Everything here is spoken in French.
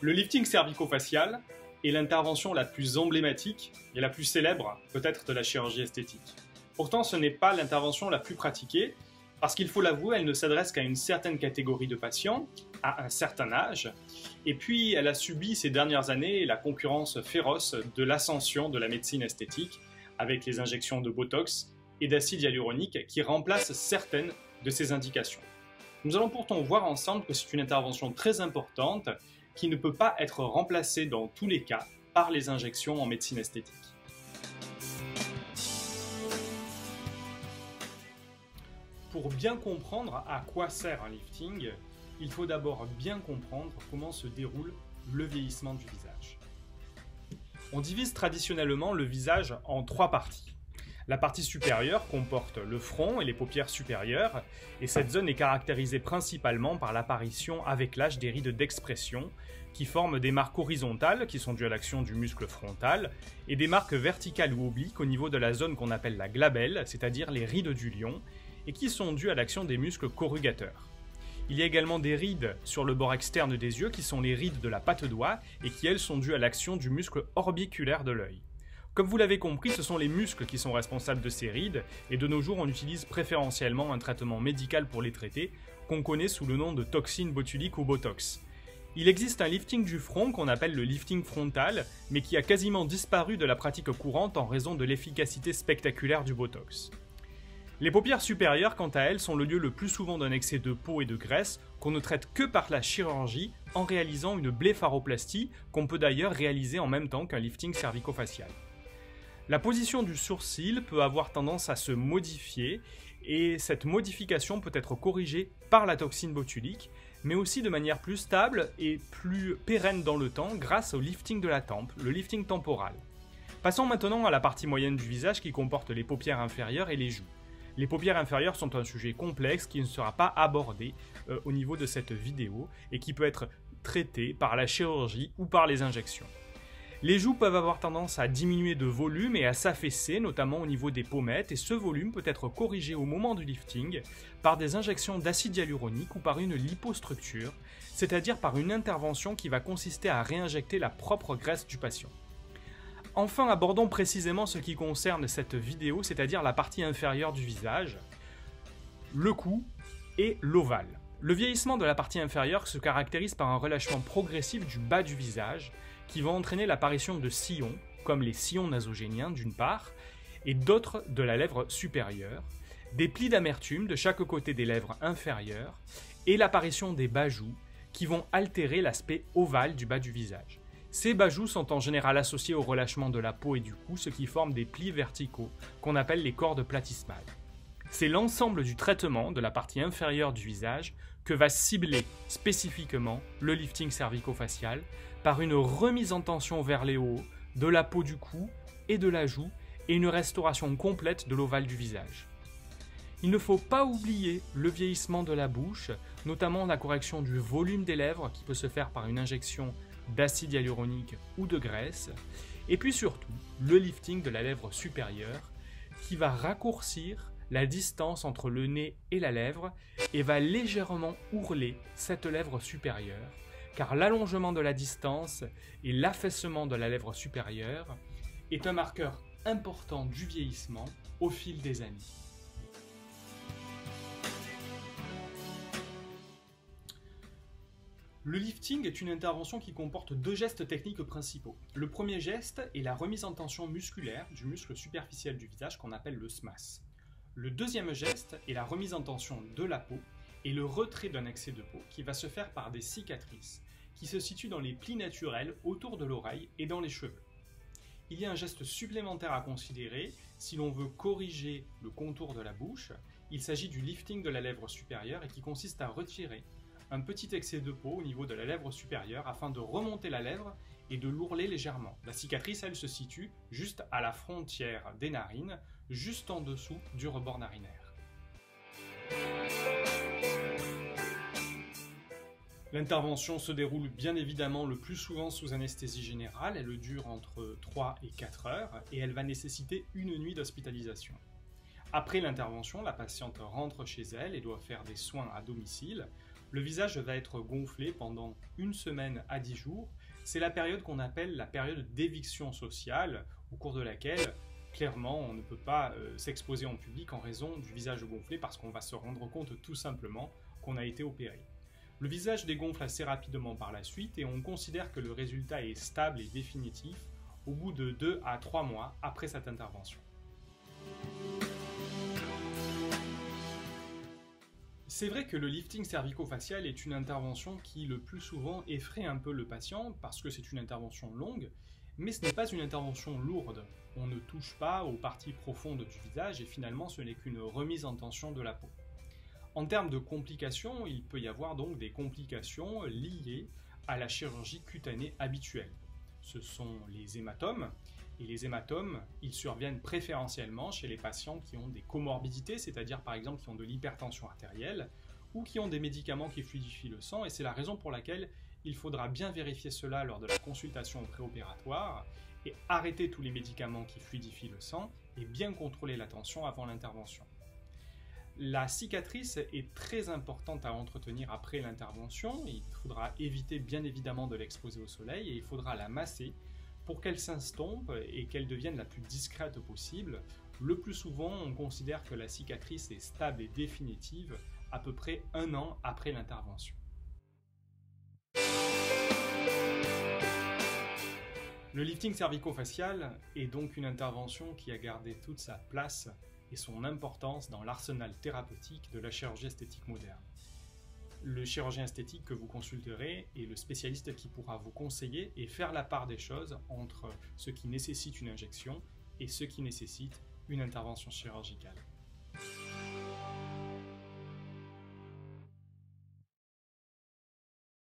Le lifting cervico-facial est l'intervention la plus emblématique et la plus célèbre peut-être de la chirurgie esthétique. Pourtant, ce n'est pas l'intervention la plus pratiquée parce qu'il faut l'avouer, elle ne s'adresse qu'à une certaine catégorie de patients, à un certain âge, et puis elle a subi ces dernières années la concurrence féroce de l'ascension de la médecine esthétique avec les injections de Botox et d'acide hyaluronique qui remplacent certaines de ces indications. Nous allons pourtant voir ensemble que c'est une intervention très importante qui ne peut pas être remplacée dans tous les cas par les injections en médecine esthétique. Pour bien comprendre à quoi sert un lifting, il faut d'abord bien comprendre comment se déroule le vieillissement du visage. On divise traditionnellement le visage en trois parties. La partie supérieure comporte le front et les paupières supérieures, et cette zone est caractérisée principalement par l'apparition avec l'âge des rides d'expression, qui forment des marques horizontales qui sont dues à l'action du muscle frontal, et des marques verticales ou obliques au niveau de la zone qu'on appelle la glabelle, c'est-à-dire les rides du lion, et qui sont dues à l'action des muscles corrugateurs. Il y a également des rides sur le bord externe des yeux qui sont les rides de la patte d'oie et qui elles sont dues à l'action du muscle orbiculaire de l'œil. Comme vous l'avez compris, ce sont les muscles qui sont responsables de ces rides, et de nos jours on utilise préférentiellement un traitement médical pour les traiter, qu'on connaît sous le nom de toxine botulique ou Botox. Il existe un lifting du front qu'on appelle le lifting frontal, mais qui a quasiment disparu de la pratique courante en raison de l'efficacité spectaculaire du Botox. Les paupières supérieures, quant à elles, sont le lieu le plus souvent d'un excès de peau et de graisse qu'on ne traite que par la chirurgie en réalisant une blépharoplastie qu'on peut d'ailleurs réaliser en même temps qu'un lifting cervico-facial. La position du sourcil peut avoir tendance à se modifier et cette modification peut être corrigée par la toxine botulique, mais aussi de manière plus stable et plus pérenne dans le temps grâce au lifting de la tempe, le lifting temporal. Passons maintenant à la partie moyenne du visage qui comporte les paupières inférieures et les joues. Les paupières inférieures sont un sujet complexe qui ne sera pas abordé au niveau de cette vidéo et qui peut être traité par la chirurgie ou par les injections. Les joues peuvent avoir tendance à diminuer de volume et à s'affaisser, notamment au niveau des pommettes, et ce volume peut être corrigé au moment du lifting par des injections d'acide hyaluronique ou par une lipostructure, c'est-à-dire par une intervention qui va consister à réinjecter la propre graisse du patient. Enfin, abordons précisément ce qui concerne cette vidéo, c'est-à-dire la partie inférieure du visage, le cou et l'ovale. Le vieillissement de la partie inférieure se caractérise par un relâchement progressif du bas du visage, qui va entraîner l'apparition de sillons, comme les sillons nasogéniens d'une part, et d'autres de la lèvre supérieure, des plis d'amertume de chaque côté des lèvres inférieures, et l'apparition des bas-joues, qui vont altérer l'aspect ovale du bas du visage. Ces bas-joues sont en général associés au relâchement de la peau et du cou, ce qui forme des plis verticaux, qu'on appelle les cordes platysmales. C'est l'ensemble du traitement de la partie inférieure du visage que va cibler spécifiquement le lifting cervico-facial par une remise en tension vers les hauts de la peau du cou et de la joue et une restauration complète de l'ovale du visage. Il ne faut pas oublier le vieillissement de la bouche, notamment la correction du volume des lèvres qui peut se faire par une injection d'acide hyaluronique ou de graisse, et puis surtout le lifting de la lèvre supérieure qui va raccourcir la distance entre le nez et la lèvre et va légèrement ourler cette lèvre supérieure, car l'allongement de la distance et l'affaissement de la lèvre supérieure est un marqueur important du vieillissement au fil des années. Le lifting est une intervention qui comporte deux gestes techniques principaux. Le premier geste est la remise en tension musculaire du muscle superficiel du visage qu'on appelle le SMAS. Le deuxième geste est la remise en tension de la peau et le retrait d'un excès de peau qui va se faire par des cicatrices qui se situent dans les plis naturels autour de l'oreille et dans les cheveux. Il y a un geste supplémentaire à considérer si l'on veut corriger le contour de la bouche. Il s'agit du lifting de la lèvre supérieure et qui consiste à retirer un petit excès de peau au niveau de la lèvre supérieure afin de remonter la lèvre et de l'ourler légèrement. La cicatrice, elle, se situe juste à la frontière des narines, juste en dessous du rebord narinaire. L'intervention se déroule bien évidemment le plus souvent sous anesthésie générale, elle dure entre 3 et 4 heures et elle va nécessiter une nuit d'hospitalisation. Après l'intervention, la patiente rentre chez elle et doit faire des soins à domicile. Le visage va être gonflé pendant 1 semaine à 10 jours. C'est la période qu'on appelle la période d'éviction sociale, au cours de laquelle, clairement, on ne peut pas s'exposer en public en raison du visage gonflé parce qu'on va se rendre compte tout simplement qu'on a été opéré. Le visage dégonfle assez rapidement par la suite et on considère que le résultat est stable et définitif au bout de 2 à 3 mois après cette intervention. C'est vrai que le lifting cervico-facial est une intervention qui le plus souvent effraie un peu le patient parce que c'est une intervention longue, mais ce n'est pas une intervention lourde. On ne touche pas aux parties profondes du visage et finalement ce n'est qu'une remise en tension de la peau. En termes de complications, il peut y avoir donc des complications liées à la chirurgie cutanée habituelle. Ce sont les hématomes, et les hématomes, ils surviennent préférentiellement chez les patients qui ont des comorbidités, c'est-à-dire par exemple qui ont de l'hypertension artérielle, ou qui ont des médicaments qui fluidifient le sang, et c'est la raison pour laquelle il faudra bien vérifier cela lors de la consultation préopératoire, et arrêter tous les médicaments qui fluidifient le sang, et bien contrôler la tension avant l'intervention. La cicatrice est très importante à entretenir après l'intervention. Il faudra éviter bien évidemment de l'exposer au soleil et il faudra la masser pour qu'elle s'estompe et qu'elle devienne la plus discrète possible. Le plus souvent, on considère que la cicatrice est stable et définitive à peu près 1 an après l'intervention. Le lifting cervico-facial est donc une intervention qui a gardé toute sa place et son importance dans l'arsenal thérapeutique de la chirurgie esthétique moderne. Le chirurgien esthétique que vous consulterez est le spécialiste qui pourra vous conseiller et faire la part des choses entre ce qui nécessite une injection et ce qui nécessite une intervention chirurgicale.